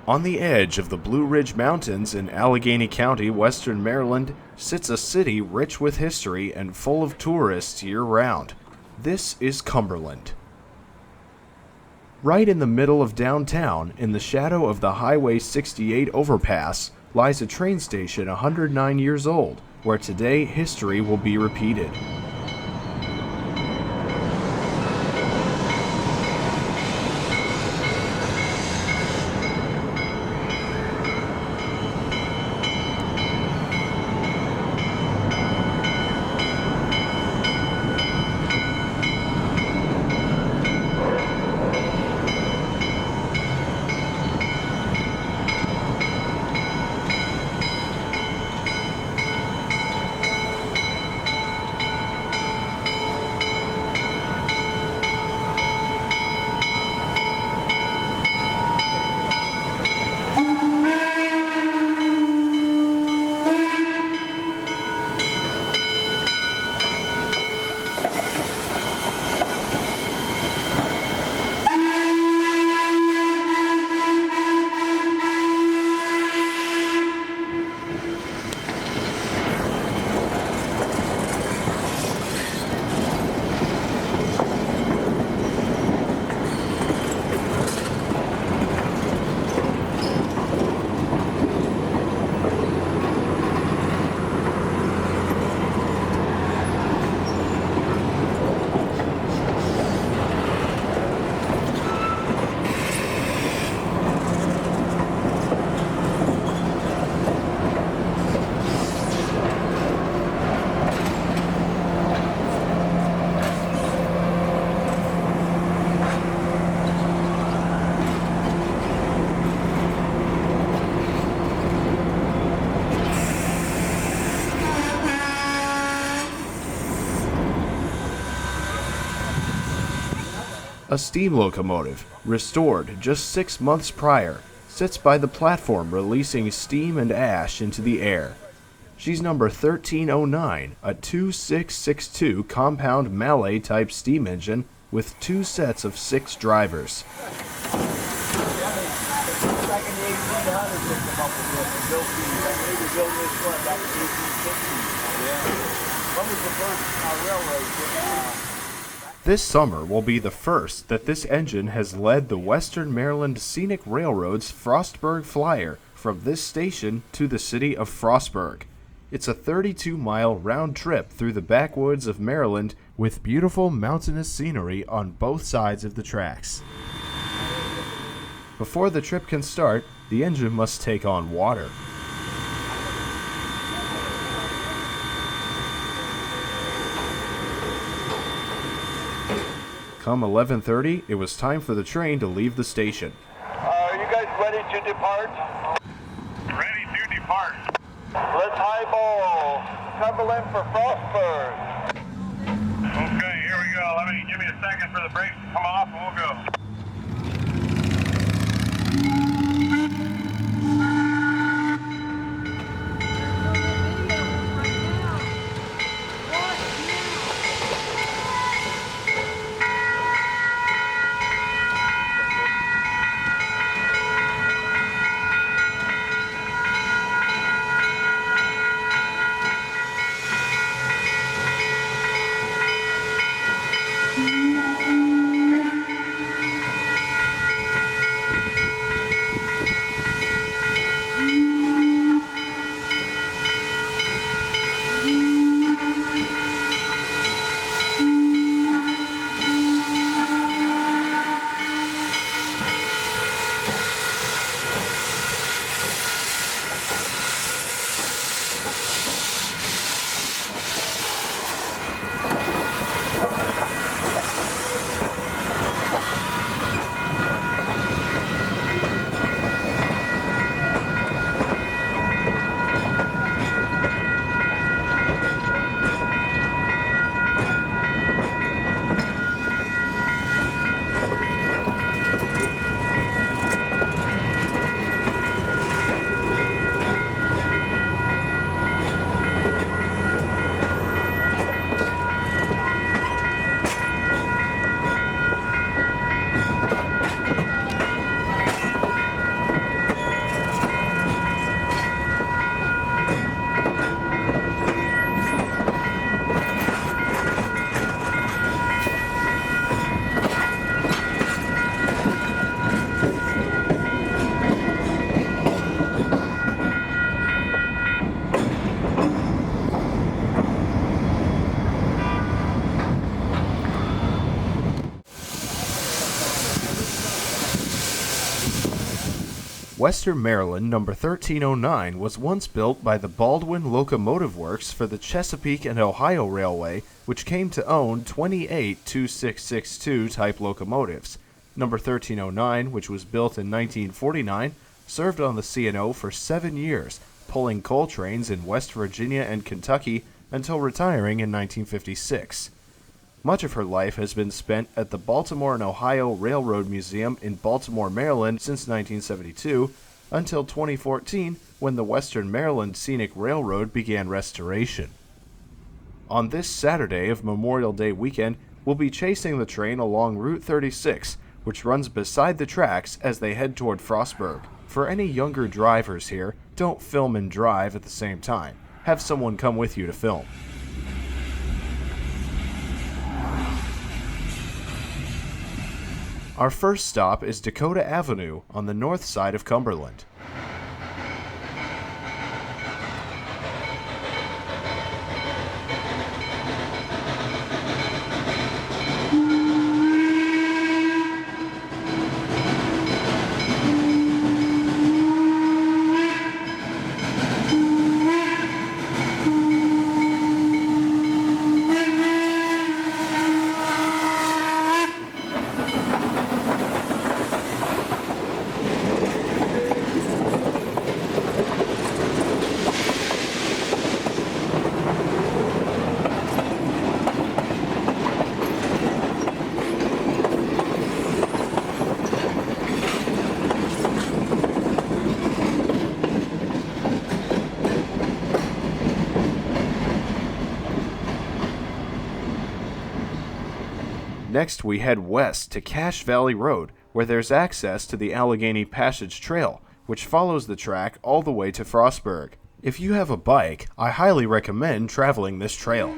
On the edge of the Blue Ridge Mountains in Allegheny County, Western Maryland, sits a city rich with history and full of tourists year-round. This is Cumberland. Right in the middle of downtown, in the shadow of the Highway 68 overpass, lies a train station 109 years old, where today history will be repeated. A steam locomotive, restored just 6 months prior, sits by the platform releasing steam and ash into the air. She's number 1309, a 2662 compound Mallet type steam engine with 2 sets of 6 drivers. This summer will be the first that this engine has led the Western Maryland Scenic Railroad's Frostburg Flyer from this station to the city of Frostburg. It's a 32-mile round trip through the backwoods of Maryland with beautiful mountainous scenery on both sides of the tracks. Before the trip can start, the engine must take on water. Come 11:30, it was time for the train to leave the station. Are you guys ready to depart? Ready to depart. Let's highball Cumberland for Frostburg. Okay, here we go. Give me a second for the brakes to come off and we'll go. Western Maryland number 1309 was once built by the Baldwin Locomotive Works for the Chesapeake and Ohio Railway, which came to own 28 2662 type locomotives. Number 1309, which was built in 1949, served on the C&O for 7 years, pulling coal trains in West Virginia and Kentucky until retiring in 1956. Much of her life has been spent at the Baltimore and Ohio Railroad Museum in Baltimore, Maryland since 1972, until 2014 when the Western Maryland Scenic Railroad began restoration. On this Saturday of Memorial Day weekend, we'll be chasing the train along Route 36, which runs beside the tracks as they head toward Frostburg. For any younger drivers here, don't film and drive at the same time. Have someone come with you to film. Our first stop is Dakota Avenue on the north side of Cumberland. Next, we head west to Cache Valley Road, where there's access to the Allegheny Passage Trail, which follows the track all the way to Frostburg. If you have a bike, I highly recommend traveling this trail.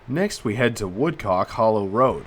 Next, we head to Woodcock Hollow Rd.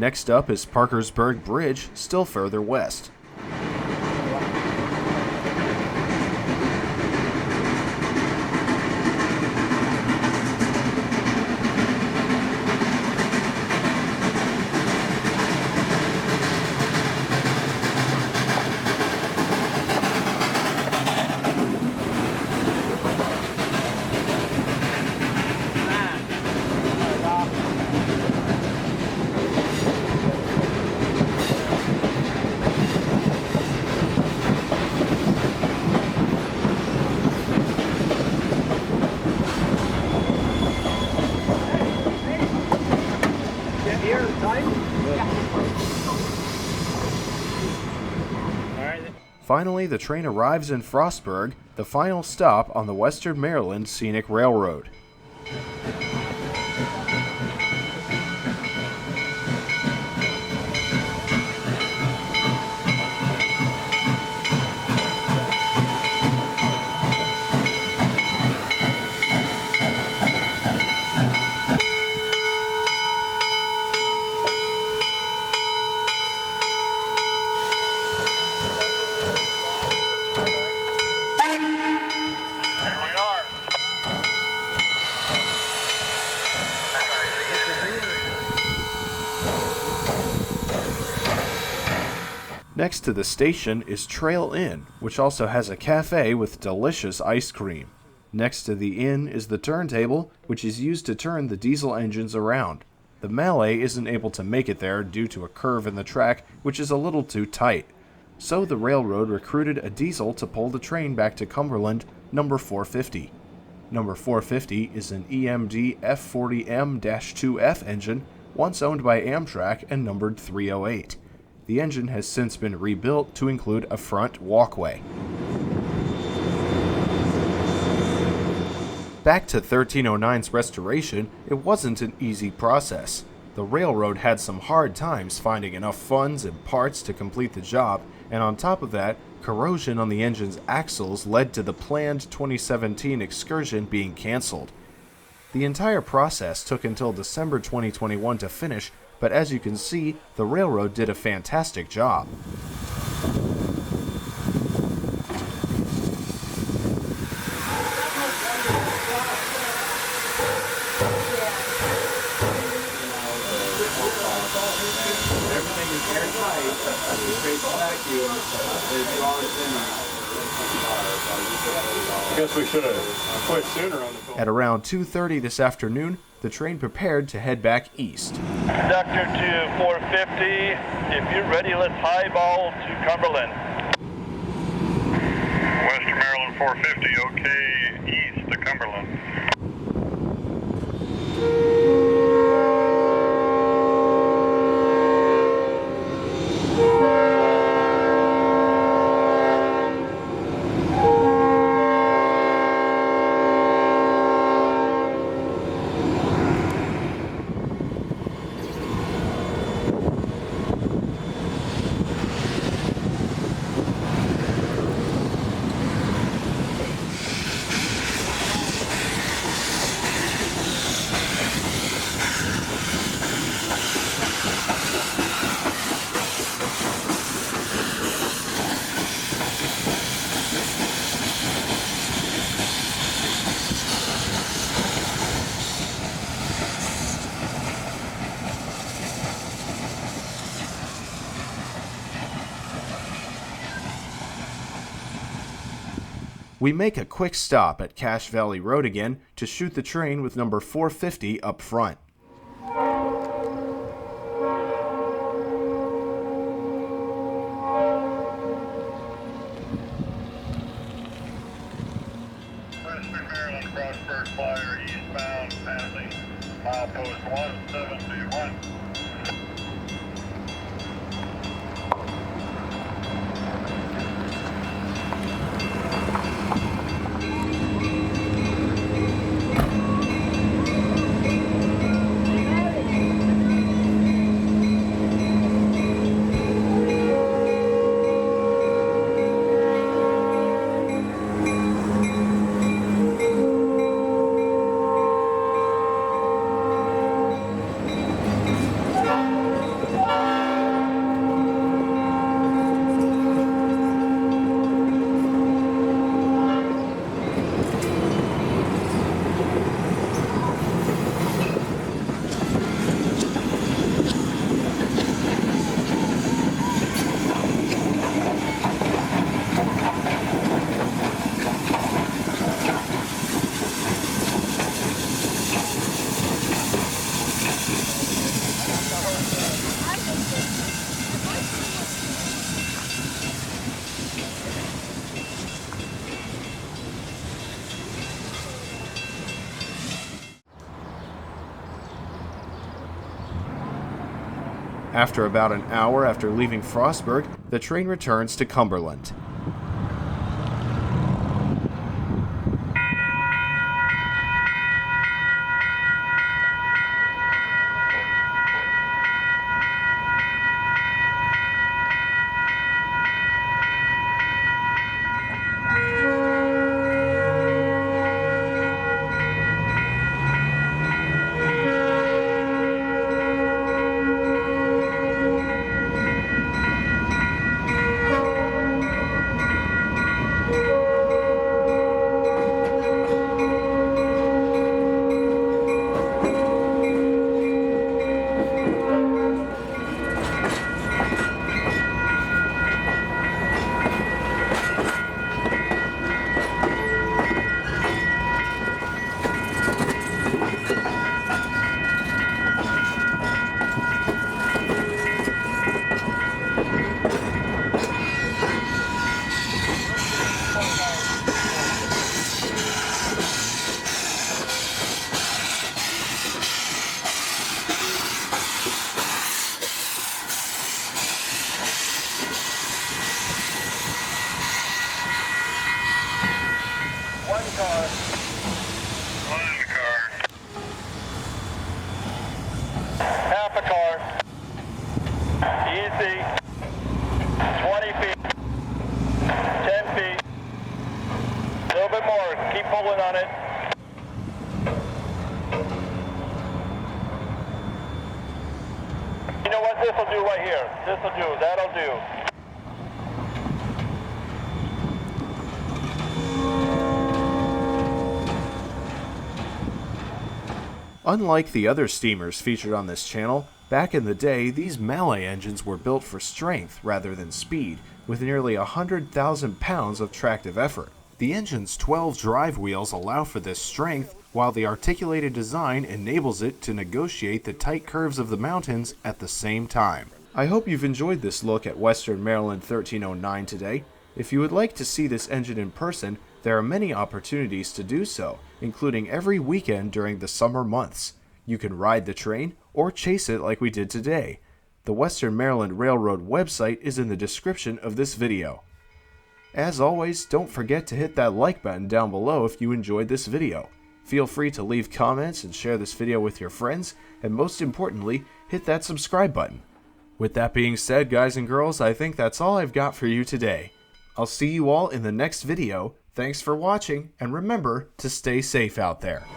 Next up is Parkersburg Bridge, still further west. Finally, the train arrives in Frostburg, the final stop on the Western Maryland Scenic Railroad. Next to the station is Trail Inn, which also has a cafe with delicious ice cream. Next to the inn is the turntable, which is used to turn the diesel engines around. The Mallet isn't able to make it there due to a curve in the track, which is a little too tight. So the railroad recruited a diesel to pull the train back to Cumberland, number 450. Number 450 is an EMD F40M-2F engine, once owned by Amtrak and numbered 308. The engine has since been rebuilt to include a front walkway. Back to 1309's restoration, it wasn't an easy process. The railroad had some hard times finding enough funds and parts to complete the job, and on top of that, corrosion on the engine's axles led to the planned 2017 excursion being canceled. The entire process took until December 2021 to finish, but as you can see, the railroad did a fantastic job. I guess we should have quit sooner on the phone. At around 2:30 this afternoon, the train prepared to head back east. Conductor to 450, if you're ready, let's highball to Cumberland. Western Maryland 450, okay, east to Cumberland. We make a quick stop at Cache Valley Road again to shoot the train with number 450 up front. Western Maryland Frostburg Flyer, eastbound, passing milepost 1721. After about an hour after leaving Frostburg, the train returns to Cumberland. feet, 20 feet, 10 feet, a little bit more, keep pulling on it. You know what, this will do right here, this will do, that'll do. Unlike the other steamers featured on this channel, back in the day, these Mallet engines were built for strength rather than speed, with nearly 100,000 pounds of tractive effort. The engine's 12 drive wheels allow for this strength, while the articulated design enables it to negotiate the tight curves of the mountains at the same time. I hope you've enjoyed this look at Western Maryland 1309 today. If you would like to see this engine in person, there are many opportunities to do so, including every weekend during the summer months. You can ride the train or chase it like we did today. The Western Maryland Railroad website is in the description of this video. As always, don't forget to hit that like button down below if you enjoyed this video. Feel free to leave comments and share this video with your friends, and most importantly, hit that subscribe button. With that being said, guys and girls, I think that's all I've got for you today. I'll see you all in the next video. Thanks for watching, and remember to stay safe out there.